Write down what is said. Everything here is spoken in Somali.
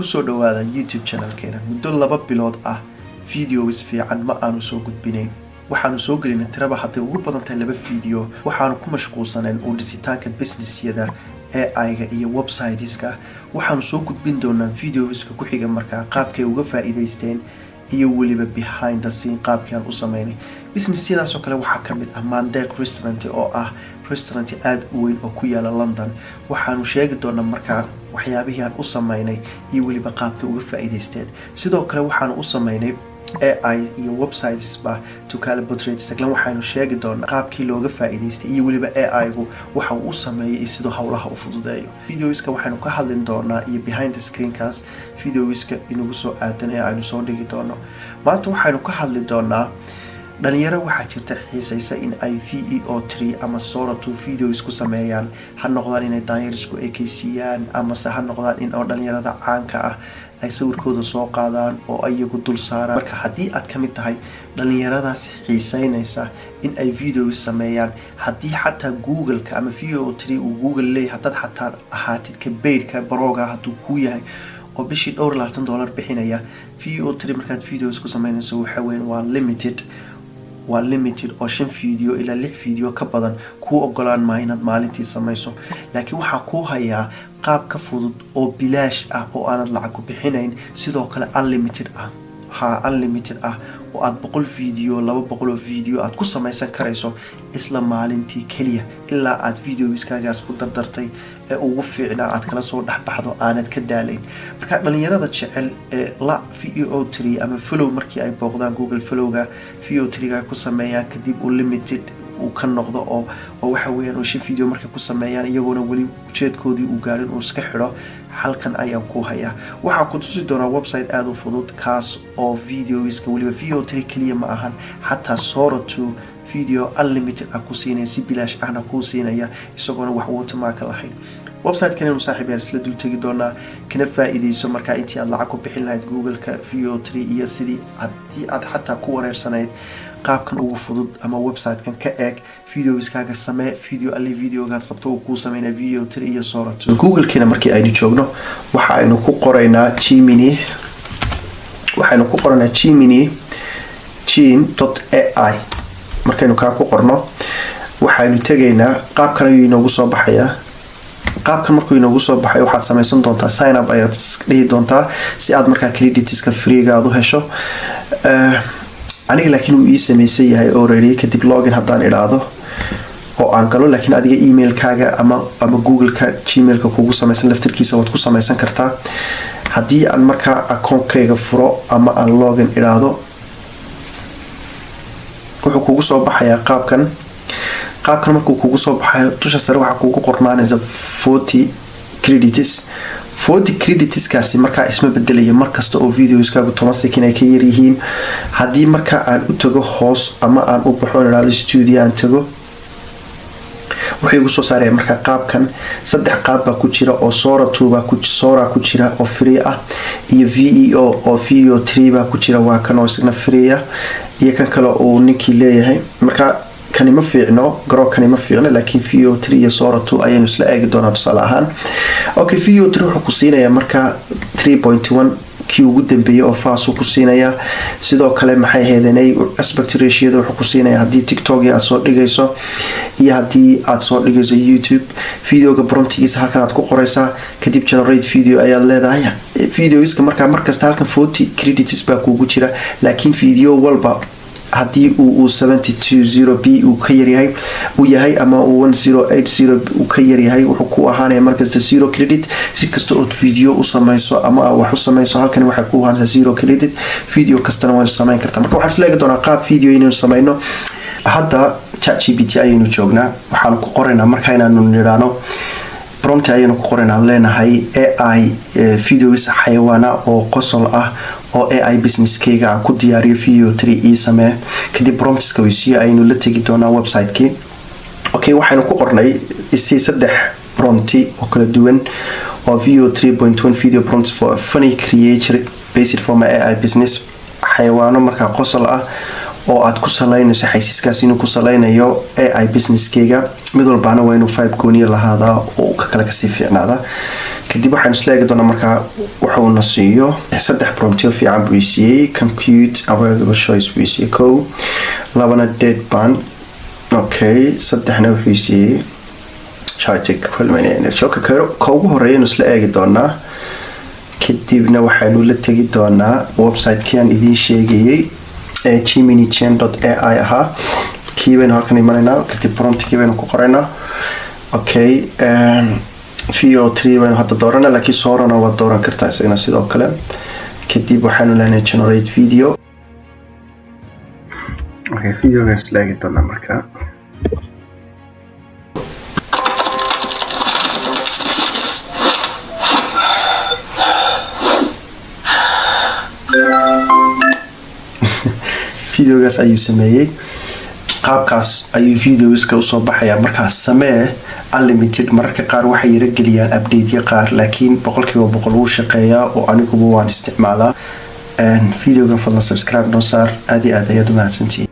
kusoo dhawaada YouTube channelkeena muddo 2 bilood ah videos fiican ma aanu soo gudbinayn waxaanu soo gelinay tiraba hadii ugu badan tahay 2 video waxaanu ku mashquulsaneen oo dhisitaanka businessyada AI-ga iyo websiteska waxaanu soo gudbin doonaa videoska ku xiga markaa qaabkay uga faa'iideysteen iyo waliba behind the scene qaabkii aan u sameynay businessyadaas oo kale waxa kamid ah Mandeq restaurant oo ah restaurant aad u weyn oo ku yaala London waxaanu sheegi doonaa markaa waxyaabihii aan u sameynay iyo waliba qaabkii uga faa'iideysteen sidoo kale waxaanu u sameynay AI iyo websites ba to calibrate saglan waxaanu sheegi doonaa qaabkii looga faa'iideystay iyo waliba AI-gu waxa uu sameeyay sidoo hawlaha u fududeeyo videoska waxaanu ka hadlin doonaa iyo behind the screen kaas videoska inagu soo aadan ee aanu soo dhigi doono maanta waxaanu ka hadli doonaa dhalinyaro waxa jirta xiisaysa in ay VEO3 ama Sora 2 videos ku sameeyaan ha noqdaan inay daayirisku ekeysiyaan ama ha noqdaan in oo dhalinyarada caanka ah ay sawirkooda soo qaadaan oo ayagu dul saaraan marka hadii aad kamid tahay dhalinyaradaas xiisaynaysa in ay videos sameeyaan hadii xataa Google-ka ama VEO3 uu Google leeyahay dad xataa ahaatid ka beedka barooga haduu ku yahay oo bishii $20 bixinaya VEO3 markaad videos ku sameynayso waxa weyn waa limited oo 5 video ila 6 video ka badan ku ogolaan ma inaad maalintii sameyso laakiin waxa ku hayaa qaab ka fudud oo bilaash ah oo aanad lacag ku bixinayn sidoo kale unlimited ah oo aad 100 video 200 video aad ku sameysan karayso isla maalintii kaliya ilaa aad videoskaagaas ku dardartay ee ugu fiicnaa aad kala soo dhaxbaxdo aanad ka daalayn marka dhalinyarada jecel ee la VEO3 ama follow markii ay booqdaan Google followga VEO3 ku sameeyaan kadib unlimited uu ka noqdo oo waxa weeyaan oo shii video markay ku sameeyaan iyagoona wali ujeedkoodii uu gaarin oo iska xiro halkan ayaan ku hayaa waxa ku tusi doona website aad u fudud kaas oo videoska waliba VEO3 kaliya ma ahan xataa Sora 2 video unlimited ah ku siinaya si bilaash ahna ku siinaya isagoona wax uu tamaaka lahayn website kan inuu saaxiib yar isla dul tagi doona kana faa'iideyso marka intii aad lacag ku bixin lahayd Google-ka VEO3 iyo sidii aad xataa ku wareersanayd qaabkan ugu fudud ama website kan ka eeg videoskaaga samee videoga rabto ku sameeyna VEO3 iyo Sora 2 Google-kina markii aynu joogno waxa aynu ku qoraynaa Gemini.ai markaynu ka ku qorno waxaanu tagaynaa qaabkan ayuu inoogu soo baxaya qaabkan markuu inoogu soo baxay waxaad sameysan doontaa sign up ayaad dhihi doontaa si aad markaa creditska free-ga aad u hesho aniga laakiin uu ii sameeyay yahay already kadib login hadaan iraado oo aan galo laakiin adiga email-kaaga ama Google-ka Gmail-ka kugu sameysan laftirkiisa waad ku sameysan kartaa hadii aan markaa account-kayga furo ama aan login iraado wuxuu kugu soo baxaya qaabkan markuu kugu soo baxayo tusha sare waxa kugu qornaanaysa 40 credits kaasi markaa isma bedelayo markasta oo videoskaagu 10 second ay ka yar yihiin hadii markaa aan u tago hoos ama aan u baxo iraado studio aan tago wuxuu igu soo saaraya markaa qaabkan 3 qaab baa ku jira oo Sora 2 baa ku jira oo free ah iyo VEO3 baa ku jira waa kan oo isna free ah iyo kan kale oo ninkii leeyahay markaa kani ma fiicno garoonkani ma fiicno laakiin VEO3 iyo Sora 2 ayaynu isla eegi doonaa tusaale ahaan okay VEO3 wuxuu ku siinaya markaa 3.1 kii ugu dambeeyay oo faaso ku siinaya sidoo kale maxay heedanay aspect ratio wuxuu ku siinaya hadii TikTok aad soo dhigayso iyo hadii aad soo dhigayso YouTube videoga promptigiisa halkan aad ku qoraysaa kadib generate video ayaad leedahay videoiska markasta halkan 40 credits baa kugu jira laakiin video walba hadii uu 720p uu ka yahay ama 1080 uu ka yahay wuxuu ku ahaanaya markasta 0 credit si kasta oo video u sameyso ama wax u sameyso halkan waxa ku ahaanaysa 0 credit video kastana waa sameyn kartaa marka waxaan isla eegi doonaa qaab video inuu sameyno hadda ChatGPT ayaynu joognaa waxaan ku qoraynaa marka inaanu niraano prompt ayaynu ku qoraynaa leenahay AI videos xayawaana oo qosol ah oo AI business-kayga aan ku diyaariyo VEO3 ii samee kadib promptska weysiyo aynu la tagi doonaa website-kii okay waxaanu ku qornay isii 3 prompt oo kala duwan oo VEO3.1 video prompts for funny creator based for my AI business xayawaano markaa qosol ah oo aad ku saleynayso xaysiiskaas inuu ku saleynayo AI business-kayga mid walbaana waa inuu 5 gooniyo lahaada oo ka kala kasii fiicnaada kadib waxaan isla eegi doonaa markaa wuxuu na siiyo 3 promptyo fiican buu siiyay compute available choice buu siiyay kow labana deadband okay saddexna wuxuu siiyay chartic fulminate shoka ka ugu horeeyay isla eegi doonaa kadibna waxaanu la tagi doonaa website-kan idin sheegayay geminichain.ai aha kiibana halkan imanayna kadib prompt kiibana ku qorayna okay VO3 waan hadda doorana laakiin soorana waa dooran kartaa isagana sidoo kale kadib waxaanu leenahay generate video okay videogaas laagi doonaa markaa videogaas ayuu sameeyay qaabkaas ayuu videoska u soo baxaya markaas samee unlimited mararka qaar waxay yara geliyaan update qaar laakiin 100% uu shaqeeyaa oo anigu waan isticmaalaa videogan fadlan subscribe noo saar aad iyo aad ayaad u mahadsantihiin